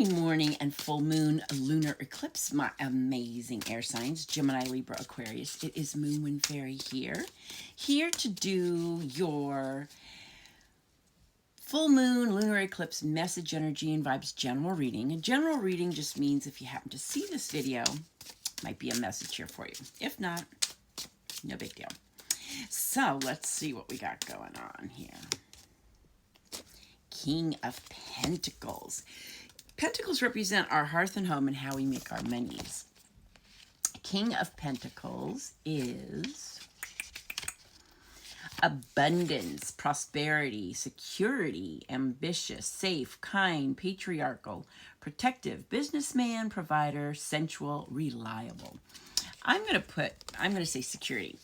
Morning and full moon lunar eclipse, my amazing air signs, Gemini, Libra, Aquarius. It is Moonwind Fairy here to do your full moon lunar eclipse message, energy, and vibes general reading. A general reading just means if you happen to see this video, might be a message here for you. If not, no big deal. So let's see what we got going on here. King of Pentacles. Pentacles represent our hearth and home and how we make our monies. King of Pentacles is abundance, prosperity, security, ambitious, safe, kind, patriarchal, protective, businessman, provider, sensual, reliable. I'm going to say security.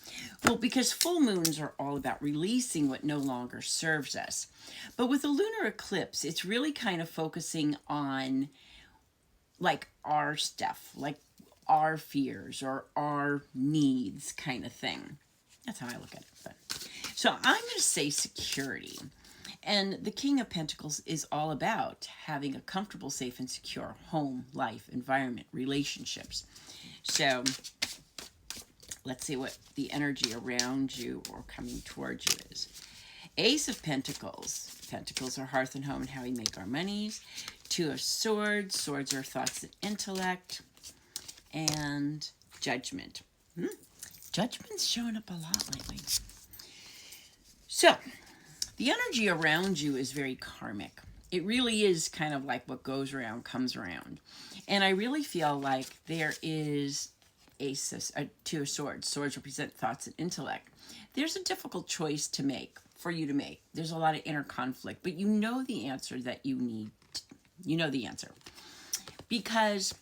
Well, because full moons are all about releasing what no longer serves us. But with a lunar eclipse, it's really kind of focusing on like our stuff, like our fears or our needs kind of thing. That's how I look at it. But, so I'm going to say security. And the King of Pentacles is all about having a comfortable, safe, and secure home, life, environment, relationships. So let's see what the energy around you or coming towards you is. Ace of Pentacles. Pentacles are hearth and home and how we make our monies. Two of Swords. Swords are thoughts and intellect. And Judgment. Judgment's showing up a lot lately. So, the energy around you is very karmic. It really is kind of like what goes around comes around. And I really feel like there is Two of Swords. Swords represent thoughts and intellect. There's a difficult choice to make, for you to make. There's a lot of inner conflict, but you know the answer that you need. You know the answer. Because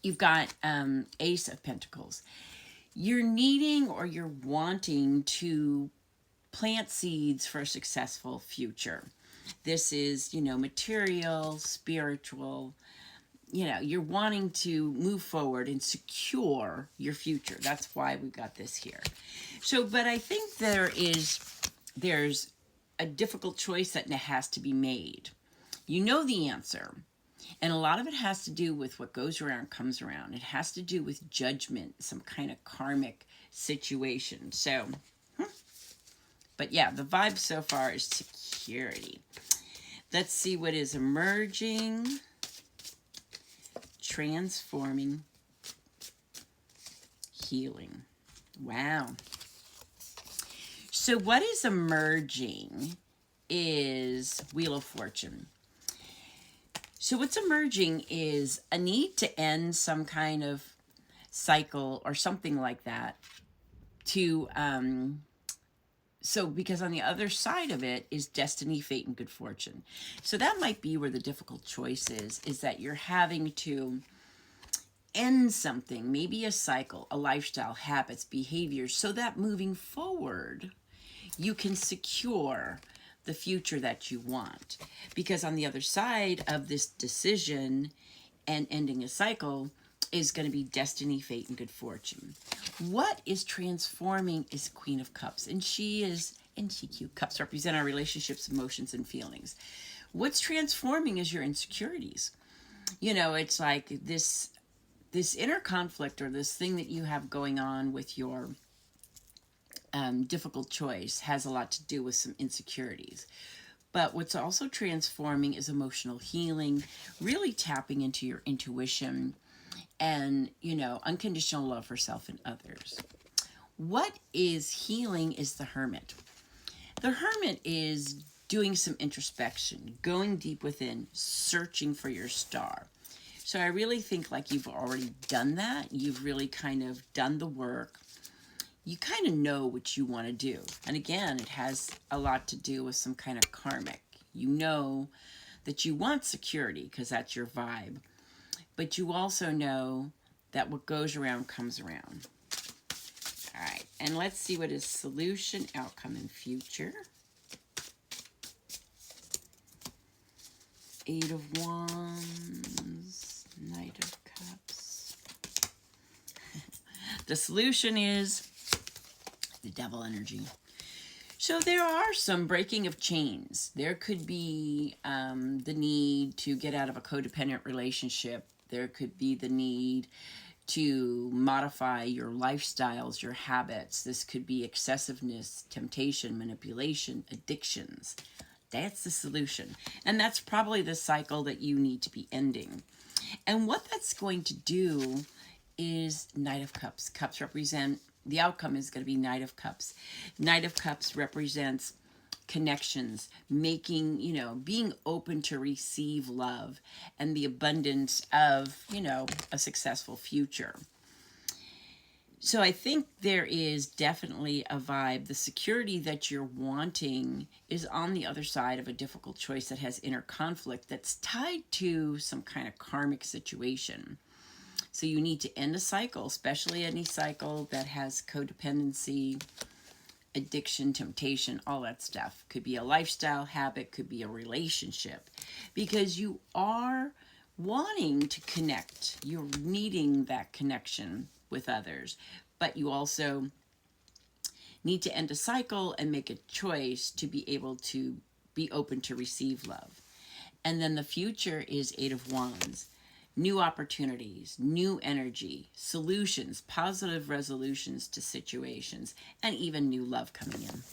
you've got Ace of Pentacles. You're needing or you're wanting to plant seeds for a successful future. This is, material, spiritual. You're wanting to move forward and secure your future. That's why we've got this here. So, but I think there's a difficult choice that has to be made. You know the answer. And a lot of it has to do with what goes around comes around. It has to do with judgment, some kind of karmic situation. So, but yeah, the vibe so far is security. Let's see what is emerging. Transforming, healing. Wow. So what is emerging is Wheel of Fortune. So what's emerging is a need to end some kind of cycle or something like that to, because on the other side of it is destiny, fate, and good fortune. So that might be where the difficult choice is that you're having to end something, maybe a cycle, a lifestyle, habits, behaviors, so that moving forward, you can secure the future that you want. Because on the other side of this decision and ending a cycle is going to be destiny, fate, and good fortune. What is transforming is Queen of Cups, and she cute. Cups represent our relationships, emotions, and feelings. What's transforming is your insecurities. It's like this inner conflict or this thing that you have going on with your difficult choice has a lot to do with some insecurities. But what's also transforming is emotional healing, really tapping into your intuition, and, unconditional love for self and others. What is healing is the Hermit. The Hermit is doing some introspection, going deep within, searching for your star. So I really think like you've already done that. You've really kind of done the work. You kind of know what you want to do. And again, it has a lot to do with some kind of karmic. You know that you want security because that's your vibe. But you also know that what goes around comes around. All right, and let's see what is solution, outcome, and future. Eight of Wands, Knight of Cups. The solution is the Devil energy. So there are some breaking of chains. There could be the need to get out of a codependent relationship. There could be the need to modify your lifestyles, your habits. This could be excessiveness, temptation, manipulation, addictions. That's the solution. And that's probably the cycle that you need to be ending. And what that's going to do is Knight of Cups. Cups represent, the outcome is going to be Knight of Cups. Knight of Cups represents connections, making, being open to receive love and the abundance of, a successful future. So I think there is definitely a vibe. The security that you're wanting is on the other side of a difficult choice that has inner conflict that's tied to some kind of karmic situation. So you need to end a cycle, especially any cycle that has codependency, addiction, temptation, all that stuff. Could be a lifestyle habit, could be a relationship, because you are wanting to connect. You're needing that connection with others, but you also need to end a cycle and make a choice to be able to be open to receive love. And then the future is Eight of Wands. New opportunities, new energy, solutions, positive resolutions to situations, and even new love coming in.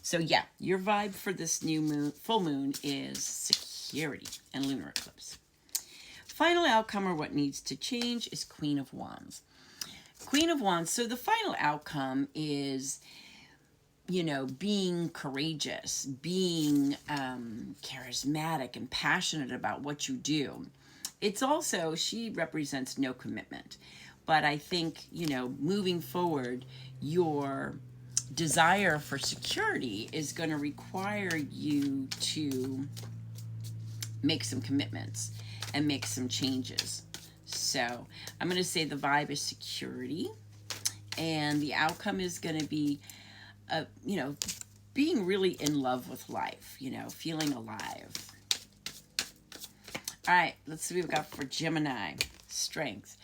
So yeah, your vibe for this new moon, full moon, is security and lunar eclipse. Final outcome, or what needs to change, is Queen of Wands. Queen of Wands, so the final outcome is, being courageous, being charismatic and passionate about what you do. It's also, she represents no commitment. But I think, moving forward, your desire for security is going to require you to make some commitments and make some changes. So I'm going to say the vibe is security, and the outcome is going to be, being really in love with life, feeling alive. All right, let's see what we've got for Gemini. Strength.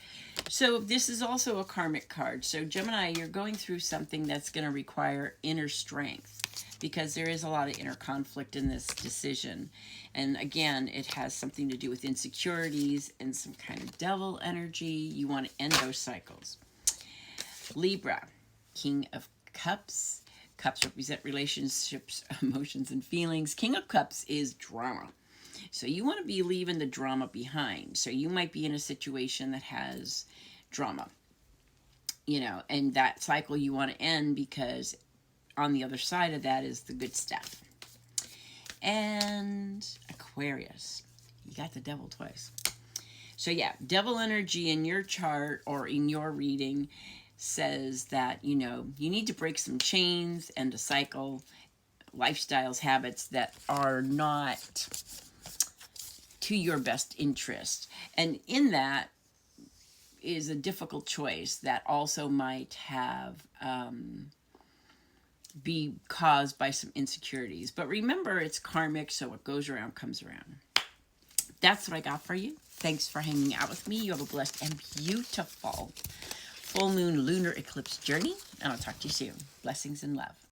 So this is also a karmic card. So Gemini, you're going through something that's going to require inner strength, because there is a lot of inner conflict in this decision. And again, it has something to do with insecurities and some kind of devil energy. You want to end those cycles. Libra, King of Cups. Cups represent relationships, emotions, and feelings. King of Cups is drama. So you want to be leaving the drama behind. So you might be in a situation that has drama, and that cycle you want to end, because on the other side of that is the good stuff. And Aquarius, you got the devil twice. So yeah, devil energy in your chart or in your reading says that, you need to break some chains, end a cycle, lifestyles, habits that are not to your best interest. And in that is a difficult choice that also might have be caused by some insecurities. But remember, it's karmic, so what goes around comes around. That's what I got for you. Thanks for hanging out with me. You have a blessed and beautiful full moon lunar eclipse journey, and I'll talk to you soon. Blessings and love.